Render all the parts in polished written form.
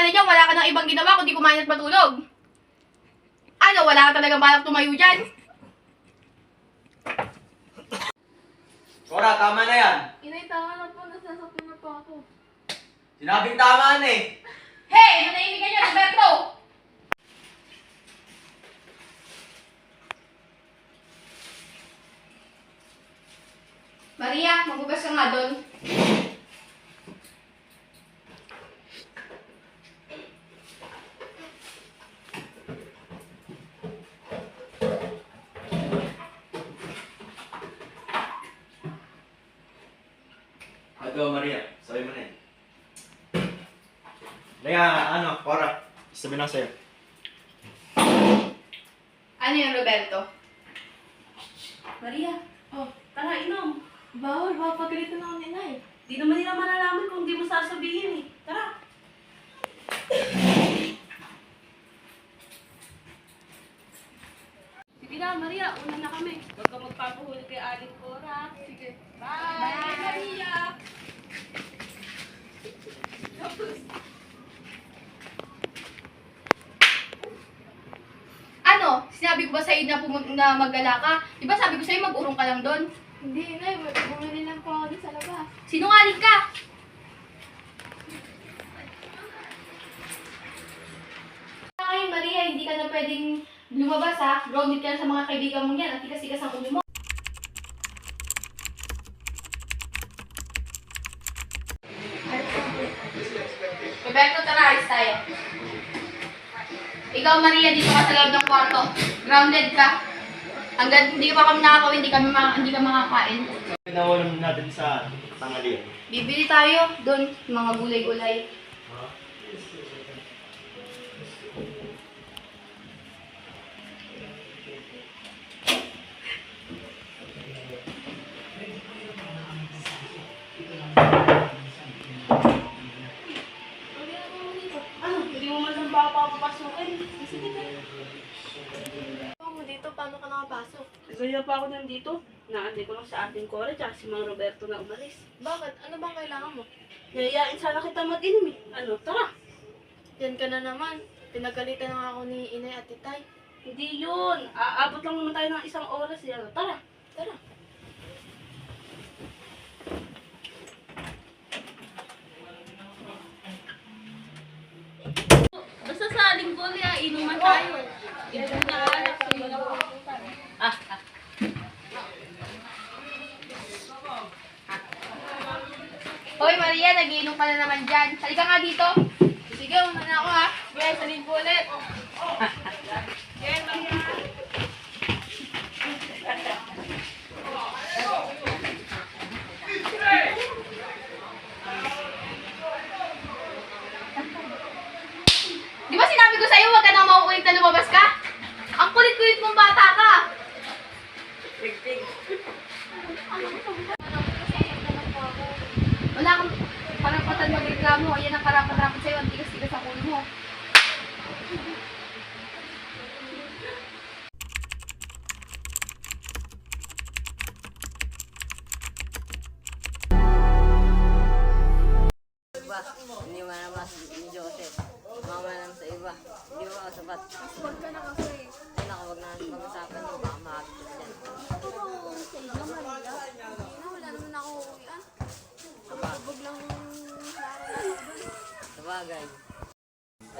ka na dyan, wala ka ng ibang ginawa kundi kumain at matulog. Ano, wala ka talagang balak tumayo dyan? Cora, tama na yan. Inay, tama na po. Nasasaktan na po ako. Sinabing tama na eh. Hey! Manahimik ka dyan, Roberto! Maria, magugas ka nga doon. Agaw, Maria. Sabi mo na eh. Kaya, Cora. Sabi lang sa'yo. Ano yun, Roberto? Maria, tara, inom. Bawal, pagalitan ako ni Inay. Di naman nila malalaman kung di mo sasabihin eh. Tara. Sige na, Maria, una na kami. Huwag ka magpapahuli kay Aling Cora. Sige. Bye! Bye, Maria! Ano? Sinabi ko ba sa'yo na maggala ka? Di ba sabi ko sa'yo mag-urong ka lang doon? Hindi, Inay. Bumili lang po ako din sa labas. Sinungaling ka! Ngayon, Maria, hindi ka na pwedeng lumabas ha. Grounded ka na sa mga kaibigan mong yan at tikas-tikas ang ulo mo. Roberto, tara, alis tayo. Ikaw, Maria, dito ka sa loob ng kwarto. Grounded ka. Hanggang hindi pa kami nakakawin, hindi ka makakain. Pinawalan natin sa tanghalian. Bibili tayo doon, mga gulay-gulay. Ano? Hindi mo man lang ba papapasukin? Sige na. Mo dito, paano ka nakapasok? Kaya pa ako nandito. Naantay ko lang sa ating Cora at si Mang Roberto na umalis. Bakit? Ano bang kailangan mo? Yayain sana kita mag-inom eh. Ano? Tara! Yan ka na naman. Pinagalitan na ako ni Inay at Titay. Hindi yun. Aabot lang naman tayo ng isang oras. Yan. Tara! Tara! Basta sa linggo niya, inuman tayo. Inuman na anak. Hoy, Maria, nagiinom ka na naman dyan. Halika nga dito. Sige, una na ako ha. Yes, salin po ulit. Yes, Maria. Di ba sinabi ko sa'yo, huwag ka nang mauulit na lumabas ka? Ang kulit-kulit mong bata ka. Wala kang karapatan magreklamo. Ayan ang karapat-rapat sa'yo. Ang tigas-tigas ang ulo mo. Hindi mo naman ni Joseph. Mama lang sa iba. Hindi mo ako sapat. Huwag ka na kasi. Ay naku, wag na pag-usapan yun. Baka makakita dyan. Ito ko sa inyo, Maria. Wala naman ako uuwian. Sabog lang Sabagay.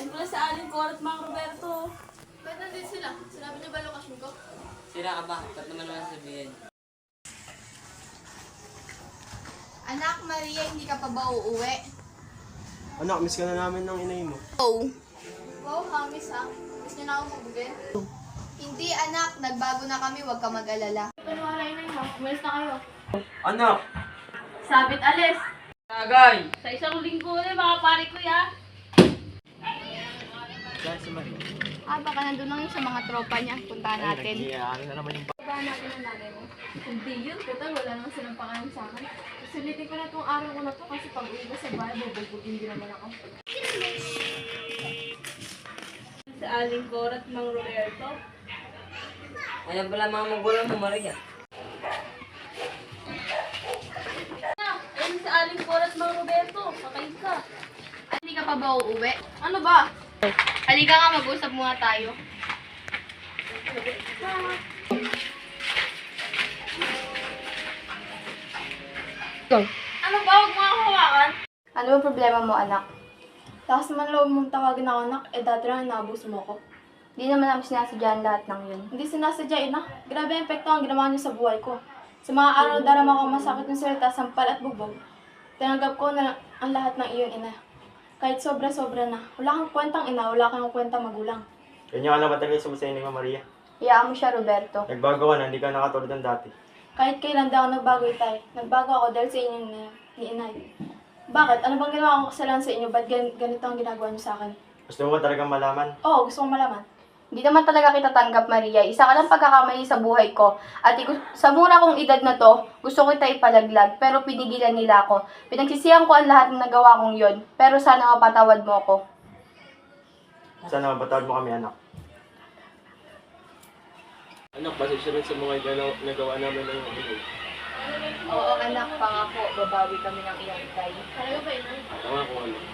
ayun pala sa Aling Cora at Mang Roberto. Ba't nandun sila? Sinabi niyo ba lokasyon ko? Sira ka ba? Ba't naman sabihin? Anak, Maria, hindi ka pa ba uuwi? Anak, miss ka na namin ng inay mo. Oh. Wow, hamis ha. Gusto niyo na ako mabugin? Hindi, anak. Nagbago na kami. Huwag ka mag-alala. Paniwala yun na umalis na kayo. Anak! Sabit alis. Tagay! Sa isang linggo ulit, mga pare ko ya. Saan si Maria? Baka nandun lang yun sa mga tropa niya. Puntahan natin. Ano na naman yung Babahan natin ang nanay mo. Hindi yun, total, wala naman silang pangalan sa akin. Sulitin ko na itong araw ko na to kasi pag uwi ko sa bahay, bubugugin din naman ako. Sa Aling Cora at Mang Roberto. Ayan pala mga magulang mo, Maria. Ayun sa Aling Cora at Mang Roberto, patay ka. Hindi ka ka pa ba uuwi? Ano ba? Halika nga, mag-usap muna tayo. Ano ba? Huwag mo ako hawakan. Ano ba problema mo, anak? Takas naman loob mong tawagin ako, anak. Dati lang naabos mo ko. Di naman namin sinasadyahan lahat ng yun. Hindi sinasadya, ina. Grabe ang epekto ang ginawa niyo sa buhay ko. Sa mga araw darama ko masakit ng salita, sampal at bugbog. Tinanggap ko na ang lahat ng iyon, ina. Kahit sobra-sobra na. Wala kang kwentang ina, wala kang kwentang magulang. Ganyan ka na ba talaga sumasaya ni Mama Maria? Iyaan mo siya, Roberto. Nagbago ka na, hindi ka nakatulad ng dati. Kahit kailan daw ako nagbago, itay. Nagbago ako dahil sa inyo ni inay. Bakit? Ano bang ginawa kong kasalanan sa inyo? Ba't ganito ang ginagawa niyo sa akin? Gusto mo ba talagang malaman? Oo, gusto kong malaman. Hindi naman talaga kita tanggap, Maria. Isa ka lang pagkakamali sa buhay ko. At sa mura kong edad na to, gusto ko kita ipalaglag. Pero pinigilan nila ako. Pinagsisihan ko ang lahat ng nagawa kong yon. Pero sana mapatawad mo ako. Sana mapatawad mo kami, anak. Anak, pasensya rin sa mga nagawa namin ng iyong Oo, anak. Pangako, babawi kami ng iyong itay. Tama ko, anak.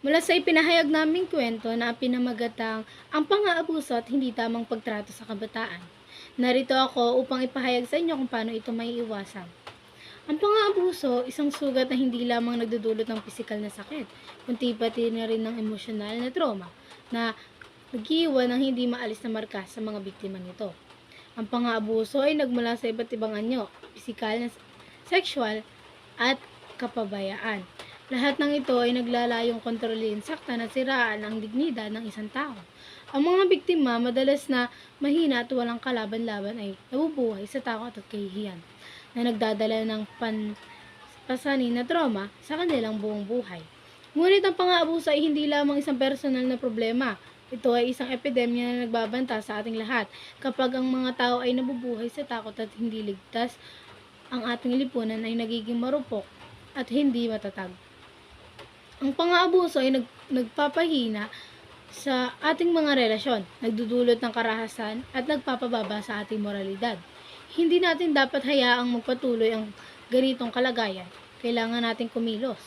Mula sa ipinahayag naming kwento na pinamagatang ang pang-aabuso at hindi tamang pagtrato sa kabataan. Narito ako upang ipahayag sa inyo kung paano ito may iwasan. Ang pang-aabuso, isang sugat na hindi lamang nagdudulot ng pisikal na sakit, kundi pati na rin ng emosyonal na trauma na nag-iwan ng hindi maalis na marka sa mga biktima nito. Ang pang-aabuso ay nagmula sa iba't ibang anyo, pisikal, sexual, at kapabayaan. Lahat ng ito ay naglalayong kontrolin, saktan at siraan ang dignidad ng isang tao. Ang mga biktima, madalas na mahina at walang kalaban-laban ay nabubuhay sa takot at kahihiyan na nagdadala ng pasanin na trauma sa kanilang buong buhay. Ngunit ang pang-aabuso ay hindi lamang isang personal na problema. Ito ay isang epidemya na nagbabanta sa ating lahat kapag ang mga tao ay nabubuhay sa takot at hindi ligtas, ang ating lipunan ay nagiging marupok at hindi matatag. Ang pang-aabuso ay nagpapahina sa ating mga relasyon, nagdudulot ng karahasan at nagpapababa sa ating moralidad. Hindi natin dapat hayaang magpatuloy ang ganitong kalagayan. Kailangan natin kumilos.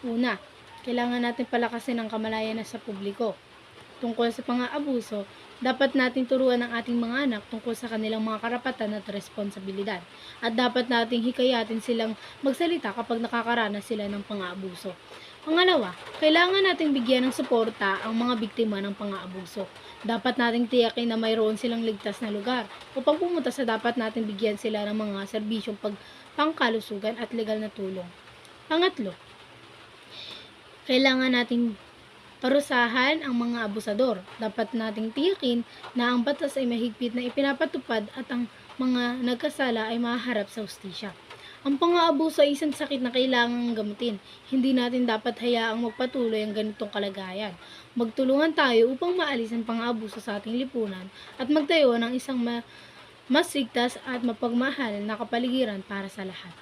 Una, kailangan natin palakasin ang kamalayan sa publiko. Tungkol sa pang-aabuso, dapat natin turuan ang ating mga anak tungkol sa kanilang mga karapatan at responsibilidad. At dapat nating hikayatin silang magsalita kapag nakakaranas sila ng pang-aabuso. Pangalawa, kailangan nating bigyan ng suporta ang mga biktima ng pang-aabuso. Dapat nating tiyakin na mayroon silang ligtas na lugar upang pumunta sa dapat nating bigyan sila ng mga serbisyong pangkalusugan at legal na tulong. Pangatlo, kailangan nating parusahan ang mga abusador. Dapat nating tiyakin na ang batas ay mahigpit na ipinapatupad at ang mga nagkasala ay mahaharap sa hustisya. Ang pang-aabuso ay isang sakit na kailangang gamutin. Hindi natin dapat hayaang magpatuloy ang ganitong kalagayan. Magtulungan tayo upang maalis ang pang-aabuso sa ating lipunan at magtayo ng isang mas ligtas at mapagmahal na kapaligiran para sa lahat.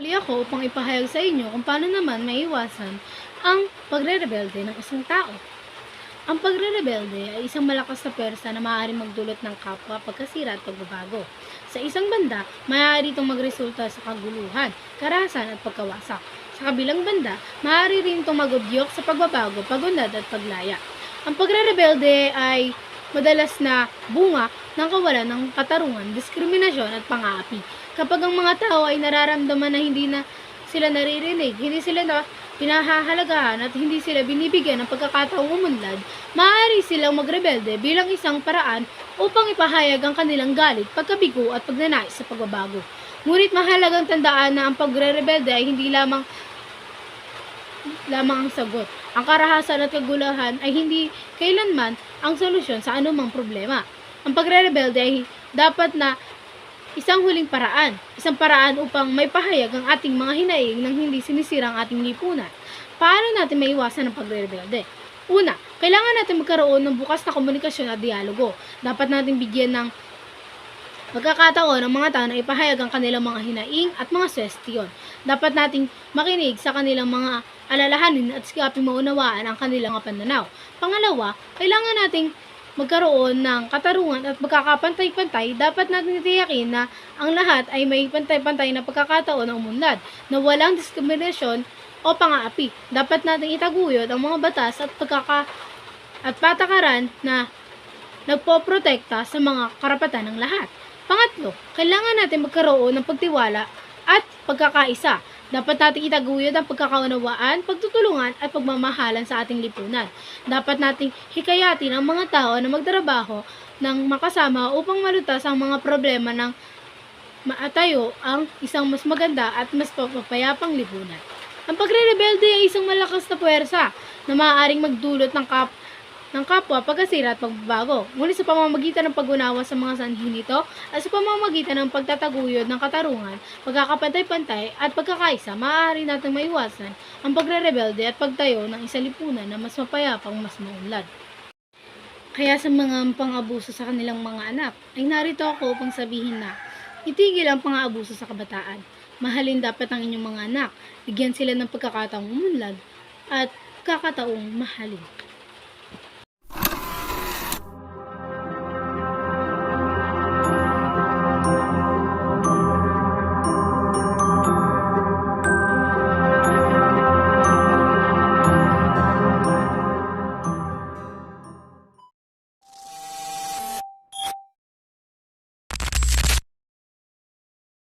Muli ako upang ipahayag sa inyo kung paano naman maiwasan ang pagre-rebelde ng isang tao. Ang pagre-rebelde ay isang malakas na pwersa na maaaring magdulot ng kapwa, pagkasira at pagbabago. Sa isang banda, maaari itong magresulta sa kaguluhan, karahasan at pagkawasak. Sa kabilang banda, maaari rin itong magudyok sa pagbabago, pagunlad at paglaya. Ang pagre-rebelde ay madalas na bunga ng kawalan ng katarungan, diskriminasyon at pang-aapi. Kapag ang mga tao ay nararamdaman na hindi na sila naririnig, hindi sila na pinahahalagahan at hindi sila binibigyan ng pagkakataong umunlad, maaari silang magrebelde bilang isang paraan upang ipahayag ang kanilang galit, pagkabigo at pagnanais sa pagbabago. Ngunit mahalagang tandaan na ang pagre-rebelde ay hindi lamang ang sagot. Ang karahasan at kaguluhan ay hindi kailanman ang solusyon sa anumang problema. Ang pagre-rebelde ay dapat na isang huling paraan, isang paraan upang may pahayag ang ating mga hinaing nang hindi sinisira ang ating lipunan. Paano natin maiwasan ang pagre-rebelde? Una, kailangan natin magkaroon ng bukas na komunikasyon at dialogo. Dapat natin bigyan ng pagkakataon ang mga tao na ipahayag ang kanilang mga hinaing at mga suggestion. Dapat nating makinig sa kanilang mga alalahanin at sikaping maunawaan ang kanilang mga pananaw. Pangalawa, kailangan nating magkaroon ng katarungan at magkakapantay-pantay. Dapat natin tiyakin na ang lahat ay may pantay-pantay na pagkakataon na umunlad, na walang diskriminasyon o pang-aapi. Dapat nating itaguyod ang mga batas at patakaran na nagpoprotekta sa mga karapatan ng lahat. Pangatlo, kailangan natin magkaroon ng pagtiwala at pagkakaisa. Dapat nating itaguyod ang pagkakaunawaan, pagtutulungan at pagmamahalan sa ating lipunan. Dapat nating hikayatin ang mga tao na magtrabaho ng makasama upang malutas ang mga problema ng maatayo ang isang mas maganda at mas papayapang lipunan. Ang pagre-rebelde ay isang malakas na puwersa na maaaring magdulot ng kapwa, pagkasira at pagbabago. Ngunit sa pamamagitan ng pag-unawa sa mga sanhi nito at sa pamamagitan ng pagtataguyod ng katarungan, pagkakapantay-pantay at pagkakaisa, maaari nating maiwasan ang pagre-rebelde at pagtayo ng isang lipunan na mas mapayapang, mas maunlad. Kaya sa mga pang-abuso sa kanilang mga anak, ay narito ako upang sabihin na itigil ang pang-aabuso sa kabataan. Mahalin dapat ang inyong mga anak, bigyan sila ng pagkakataong umunlad at pagkakataong mahalin.